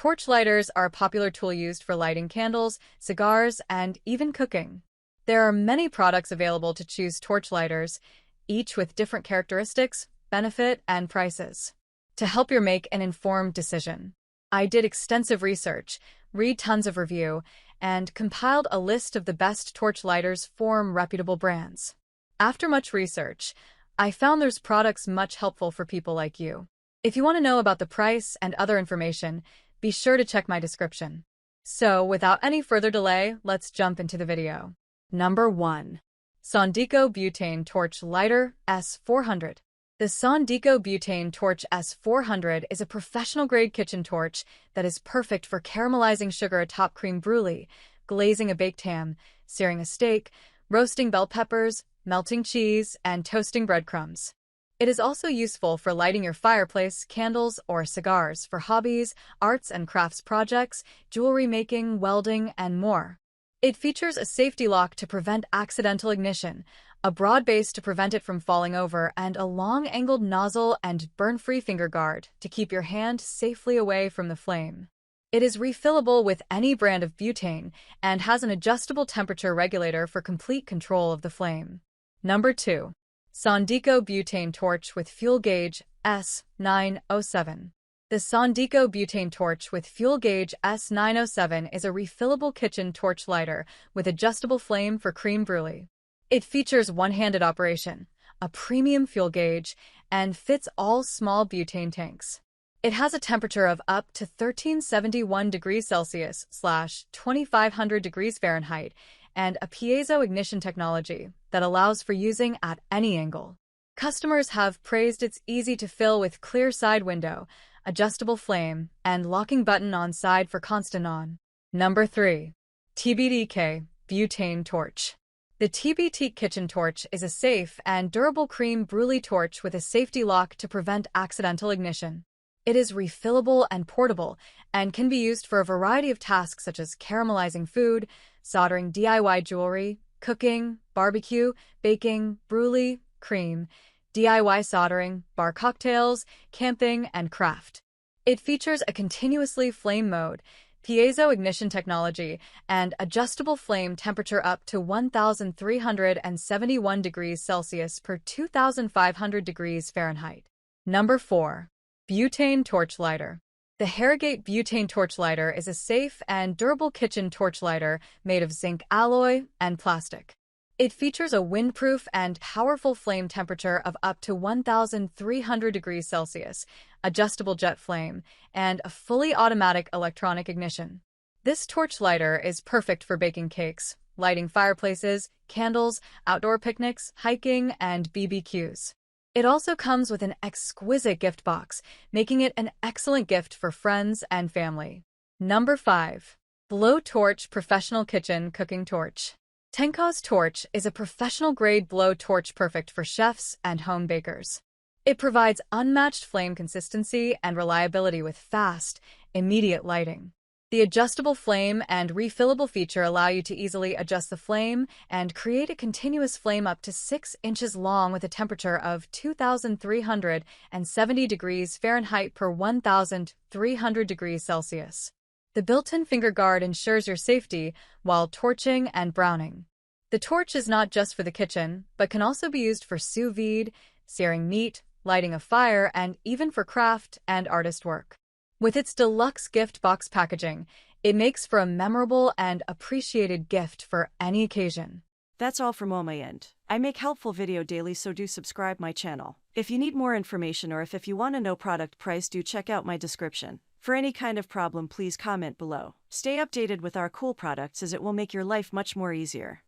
Torch lighters are a popular tool used for lighting candles, cigars, and even cooking. There are many products available to choose torch lighters, each with different characteristics, benefit, and prices. To help you make an informed decision, I did extensive research, read tons of review, and compiled a list of the best torch lighters from reputable brands. After much research, I found there's products much helpful for people like you. If you want to know about the price and other information, be sure to check my description. So, without any further delay, let's jump into the video. Number 1. Sondico Butane Torch Lighter S400. The Sondico Butane Torch S400 is a professional-grade kitchen torch that is perfect for caramelizing sugar atop crème brûlée, glazing a baked ham, searing a steak, roasting bell peppers, melting cheese, and toasting breadcrumbs. It is also useful for lighting your fireplace, candles, or cigars for hobbies, arts and crafts projects, jewelry making, welding, and more. It features a safety lock to prevent accidental ignition, a broad base to prevent it from falling over, and a long-angled nozzle and burn-free finger guard to keep your hand safely away from the flame. It is refillable with any brand of butane and has an adjustable temperature regulator for complete control of the flame. Number 2. Sondico Butane Torch with Fuel Gauge S907. The Sondico Butane Torch with Fuel Gauge S907 is a refillable kitchen torch lighter with adjustable flame for crème brûlée. It features one-handed operation, a premium fuel gauge, and fits all small butane tanks. It has a temperature of up to 1371 degrees Celsius / 2500 degrees Fahrenheit and a piezo ignition technology that allows for using at any angle. Customers have praised its easy to fill with clear side window, adjustable flame, and locking button on side for constant on. Number 3. TBTK Butane Torch. The TBT Kitchen Torch is a safe and durable crème brûlée torch with a safety lock to prevent accidental ignition. It is refillable and portable and can be used for a variety of tasks such as caramelizing food, soldering DIY jewelry, cooking, barbecue, baking, brûlée, cream, DIY soldering, bar cocktails, camping, and craft. It features a continuously flame mode, piezo ignition technology, and adjustable flame temperature up to 1371 degrees Celsius per 2500 degrees Fahrenheit. Number 4. Butane Torch Lighter. The Harrogate Butane Torch Lighter is a safe and durable kitchen torch lighter made of zinc alloy and plastic. It features a windproof and powerful flame temperature of up to 1300 degrees Celsius, adjustable jet flame, and a fully automatic electronic ignition. This torch lighter is perfect for baking cakes, lighting fireplaces, candles, outdoor picnics, hiking, and BBQs. It also comes with an exquisite gift box, making it an excellent gift for friends and family. Number 5. Blowtorch Professional Kitchen Cooking Torch. Tenka's Torch is a professional-grade blow torch perfect for chefs and home bakers. It provides unmatched flame consistency and reliability with fast, immediate lighting. The adjustable flame and refillable feature allow you to easily adjust the flame and create a continuous flame up to 6 inches long with a temperature of 2370 degrees Fahrenheit per 1300 degrees Celsius. The built-in finger guard ensures your safety while torching and browning. The torch is not just for the kitchen, but can also be used for sous vide, searing meat, lighting a fire, and even for craft and artist work. With its deluxe gift box packaging, it makes for a memorable and appreciated gift for any occasion. That's all from my end. I make helpful video daily, so do subscribe my channel. If you need more information or if you want to know product price, do check out my description. For any kind of problem, please comment below. Stay updated with our cool products as it will make your life much more easier.